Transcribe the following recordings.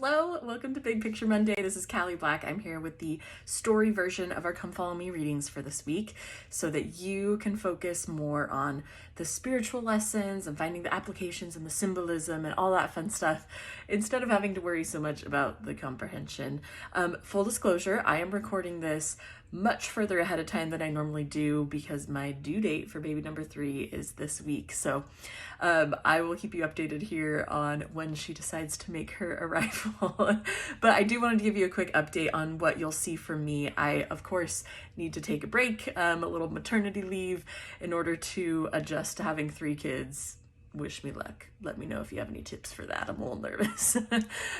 Hello, welcome to Big Picture Monday. This is Cali Black. I'm here with the story version of our Come Follow Me readings for this week so that you can focus more on the spiritual lessons and finding the applications and the symbolism and all that fun stuff instead of having to worry so much about the comprehension. Full disclosure, I am recording this much further ahead of time than I normally do because my due date for baby number 3 is this week. So I will keep you updated here on when she decides to make her arrival. But I do want to give you a quick update on what you'll see from me. I, of course, need to take a break, a little maternity leave in order to adjust to having 3 kids. Wish me luck. Let me know if you have any tips for that. I'm a little nervous.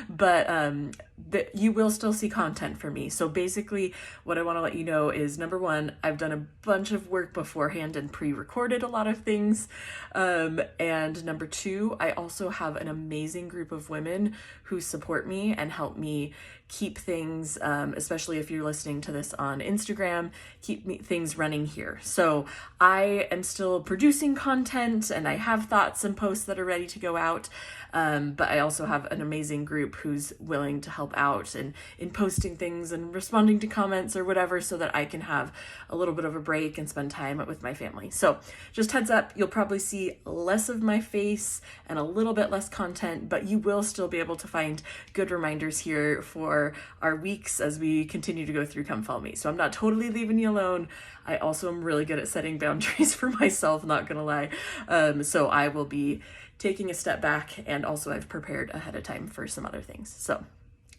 But you will still see content for me. So basically what I want to let you know is, number one, I've done a bunch of work beforehand and pre-recorded a lot of things. And number two, I also have an amazing group of women who support me and help me keep things, especially if you're listening to this on Instagram, things running here. So I am still producing content and I have thoughts and posts that are ready to go out. But I also have an amazing group who's willing to help out and in posting things and responding to comments or whatever so that I can have a little bit of a break and spend time with my family. So just heads up, you'll probably see less of my face and a little bit less content, but you will still be able to find good reminders here for our weeks as we continue to go through Come Follow Me. So I'm not totally leaving you alone. I also am really good at setting boundaries for myself, not gonna lie. So I will be taking a step back, and also I've prepared ahead of time for some other things. So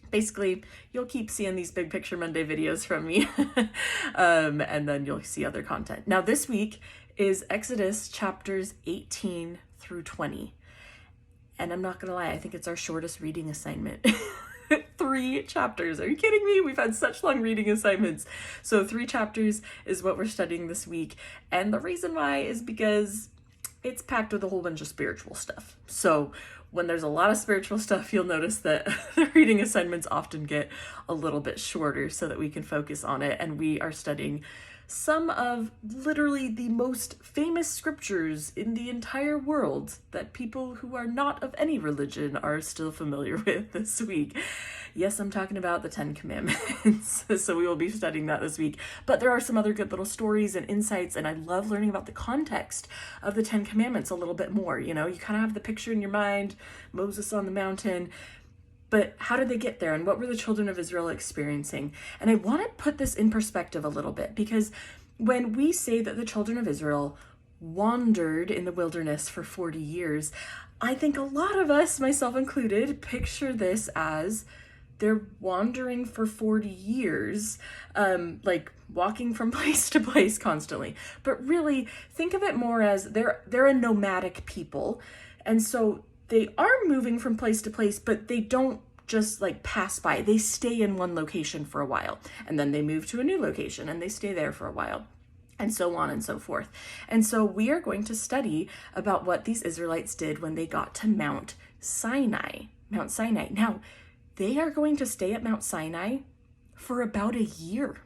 basically, you'll keep seeing these Big Picture Monday videos from me, and then you'll see other content. Now this week is Exodus chapters 18 through 20. And I'm not gonna lie, I think it's our shortest reading assignment. 3 chapters. Are you kidding me? We've had such long reading assignments. So 3 chapters is what we're studying this week. And the reason why is because it's packed with a whole bunch of spiritual stuff. So when there's a lot of spiritual stuff, you'll notice that the reading assignments often get a little bit shorter so that we can focus on it. And we are studying some of literally the most famous scriptures in the entire world that people who are not of any religion are still familiar with this week. Yes, I'm talking about the 10 Commandments. So we will be studying that this week. But there are some other good little stories and insights, and I love learning about the context of the 10 Commandments a little bit more. You know, you kind of have the picture in your mind, Moses on the mountain, but how did they get there, and what were the children of Israel experiencing? And I want to put this in perspective a little bit, because when we say that the children of Israel wandered in the wilderness for 40 years, I think a lot of us, myself included, picture this as they're wandering for 40 years, like walking from place to place constantly. But really, think of it more as they're a nomadic people. And so they are moving from place to place, but they don't just like pass by. They stay in one location for a while, and then they move to a new location and they stay there for a while, and so on and so forth. And so we are going to study about what these Israelites did when they got to Mount Sinai. Now, they are going to stay at Mount Sinai for about a year.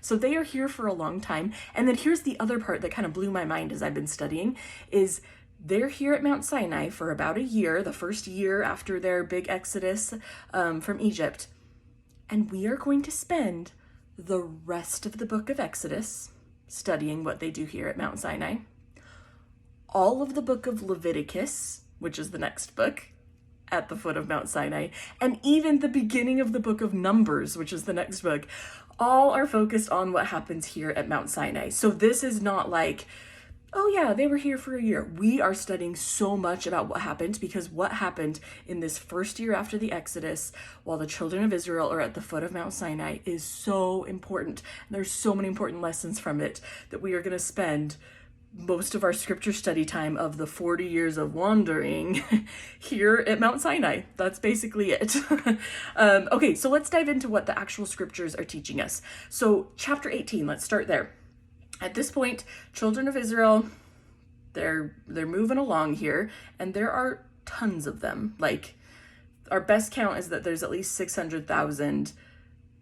So they are here for a long time. And then here's the other part that kind of blew my mind as I've been studying is they're here at Mount Sinai for about a year, the first year after their big exodus from Egypt. And we are going to spend the rest of the book of Exodus studying what they do here at Mount Sinai, all of the book of Leviticus, which is the next book, at the foot of Mount Sinai, and even the beginning of the book of Numbers, which is the next book, all are focused on what happens here at Mount Sinai. So this is not like, oh yeah, they were here for a year. We are studying so much about what happened, because what happened in this first year after the Exodus while the children of Israel are at the foot of Mount Sinai is so important. And there's so many important lessons from it that we are going to spend most of our scripture study time of the 40 years of wandering here at Mount Sinai. That's basically it. Okay, so let's dive into what the actual scriptures are teaching us. So chapter 18, let's start there. At this point, children of Israel, they're moving along here, and there are tons of them. Like, our best count is that there's at least 600,000,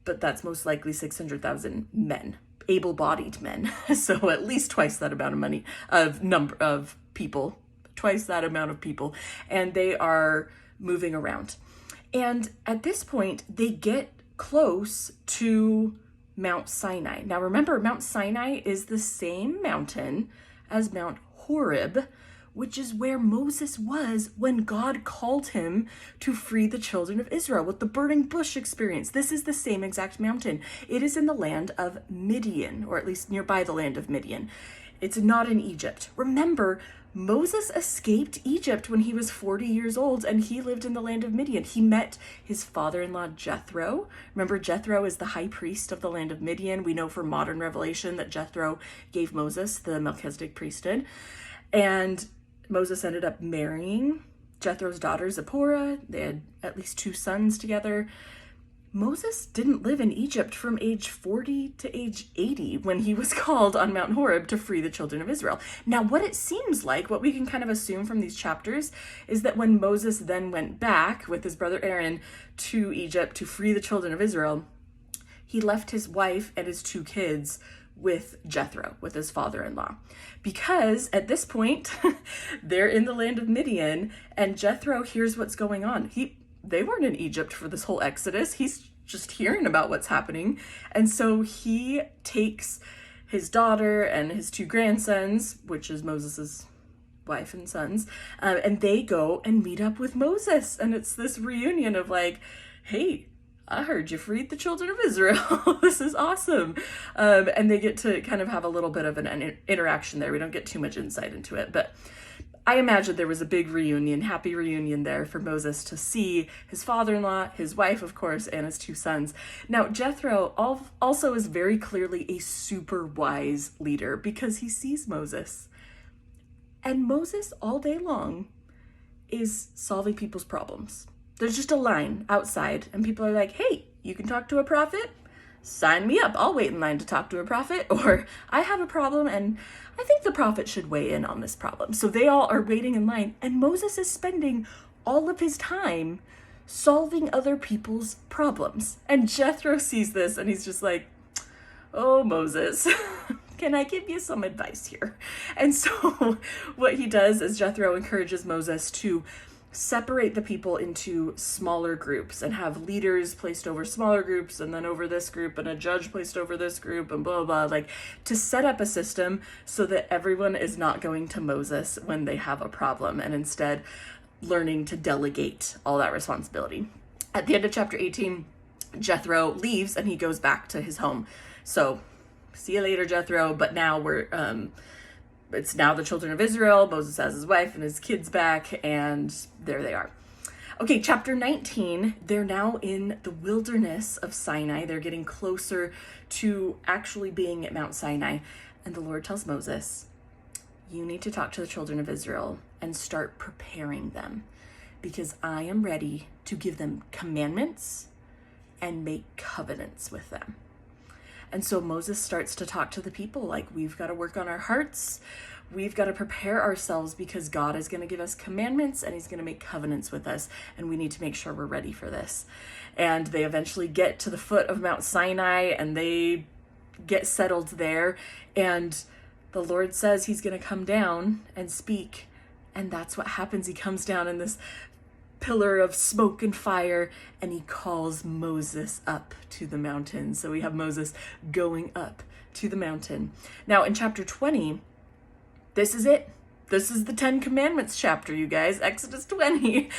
but that's most likely 600,000 men, able-bodied men. So at least twice that amount of number of people, twice that amount of people, and they are moving around. And at this point, they get close to Mount Sinai. Now remember, Mount Sinai is the same mountain as Mount Horeb, which is where Moses was when God called him to free the children of Israel with the burning bush experience. This is the same exact mountain. It is in the land of Midian, or at least nearby the land of Midian. It's not in Egypt. Remember, Moses escaped Egypt when he was 40 years old, and he lived in the land of Midian. He met his father-in-law Jethro. Remember, Jethro is the high priest of the land of Midian. We know from modern revelation that Jethro gave Moses the Melchizedek priesthood. And Moses ended up marrying Jethro's daughter Zipporah. They had at least 2 sons together. Moses didn't live in Egypt from age 40 to age 80 when he was called on Mount Horeb to free the children of Israel. Now, what it seems like, what we can kind of assume from these chapters, is that when Moses then went back with his brother Aaron to Egypt to free the children of Israel, he left his wife and his 2 kids with Jethro, with his father-in-law. Because at this point, they're in the land of Midian, and Jethro hears what's going on. They weren't in Egypt for this whole Exodus. He's just hearing about what's happening. And so he takes his daughter and his 2 grandsons, which is Moses's wife and sons, and they go and meet up with Moses. And it's this reunion of like, hey, I heard you freed the children of Israel. This is awesome. And they get to kind of have a little bit of an interaction there. We don't get too much insight into it, but I imagine there was a big reunion, happy reunion there for Moses to see his father-in-law, his wife, of course, and his 2 sons. Now, Jethro also is very clearly a super wise leader because he sees Moses. And Moses, all day long, is solving people's problems. There's just a line outside, and people are like, hey, you can talk to a prophet? Sign me up. I'll wait in line to talk to a prophet. Or I have a problem and I think the prophet should weigh in on this problem. So they all are waiting in line, and Moses is spending all of his time solving other people's problems. And Jethro sees this and he's just like, oh, Moses, can I give you some advice here? And so what he does is Jethro encourages Moses to separate the people into smaller groups and have leaders placed over smaller groups and then over this group and a judge placed over this group and blah, blah, blah, like to set up a system so that everyone is not going to Moses when they have a problem and instead learning to delegate all that responsibility. At the end of chapter 18, Jethro leaves and he goes back to his home. So see you later, Jethro. But now it's now the children of Israel. Moses has his wife and his kids back, and there they are. Okay, chapter 19, they're now in the wilderness of Sinai. They're getting closer to actually being at Mount Sinai. And the Lord tells Moses, you need to talk to the children of Israel and start preparing them, because I am ready to give them commandments and make covenants with them. And so Moses starts to talk to the people like, we've got to work on our hearts. We've got to prepare ourselves because God is going to give us commandments and he's going to make covenants with us. And we need to make sure we're ready for this. And they eventually get to the foot of Mount Sinai and they get settled there. And the Lord says he's going to come down and speak. And that's what happens. He comes down in this pillar of smoke and fire, and he calls Moses up to the mountain. So we have Moses going up to the mountain. Now in chapter 20, this is it. This is the 10 Commandments chapter, you guys. Exodus 20.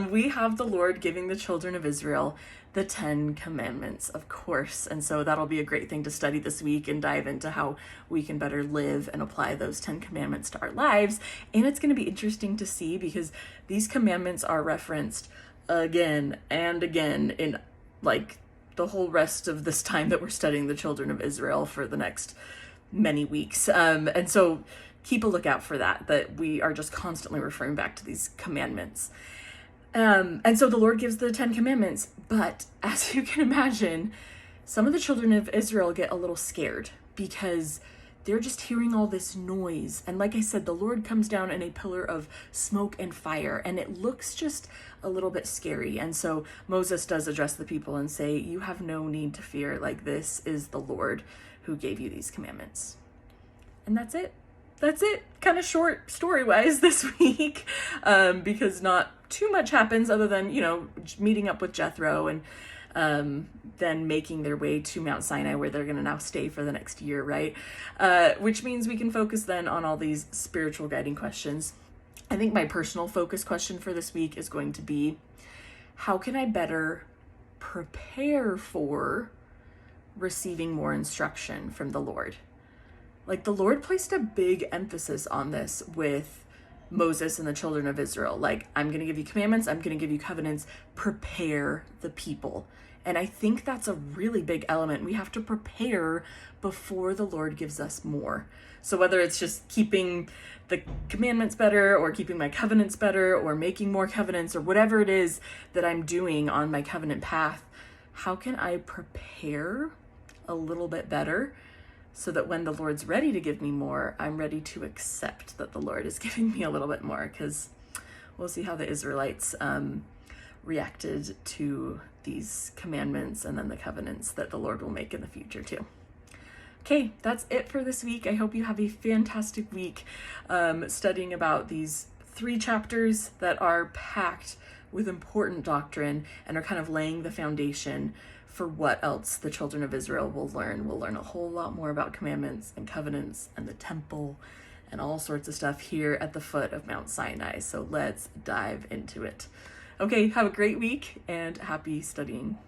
We have the Lord giving the children of Israel the 10 Commandments, of course. And so that'll be a great thing to study this week and dive into how we can better live and apply those 10 Commandments to our lives. And it's going to be interesting to see because these commandments are referenced again and again in like the whole rest of this time that we're studying the children of Israel for the next many weeks. And so keep a lookout for that we are just constantly referring back to these commandments. And so the Lord gives the 10 Commandments, but as you can imagine, some of the children of Israel get a little scared because they're just hearing all this noise. And like I said, the Lord comes down in a pillar of smoke and fire, and it looks just a little bit scary. And so Moses does address the people and say, you have no need to fear, like this is the Lord who gave you these commandments. And that's it. Kind of short story-wise this week, because not too much happens other than, meeting up with Jethro and then making their way to Mount Sinai, where they're going to now stay for the next year, right? Which means we can focus then on all these spiritual guiding questions. I think my personal focus question for this week is going to be, how can I better prepare for receiving more instruction from the Lord? Like, the Lord placed a big emphasis on this with Moses and the children of Israel. Like, I'm going to give you commandments, I'm going to give you covenants, prepare the people. And I think that's a really big element. We have to prepare before the Lord gives us more. So whether it's just keeping the commandments better, or keeping my covenants better, or making more covenants, or whatever it is that I'm doing on my covenant path, how can I prepare a little bit better so that when the Lord's ready to give me more, I'm ready to accept that the Lord is giving me a little bit more? Because we'll see how the Israelites reacted to these commandments and then the covenants that the Lord will make in the future too. Okay, that's it for this week. I hope you have a fantastic week studying about these 3 chapters that are packed with important doctrine and are kind of laying the foundation for what else the children of Israel will learn. We'll learn a whole lot more about commandments and covenants and the temple and all sorts of stuff here at the foot of Mount Sinai. So let's dive into it. Okay, have a great week and happy studying.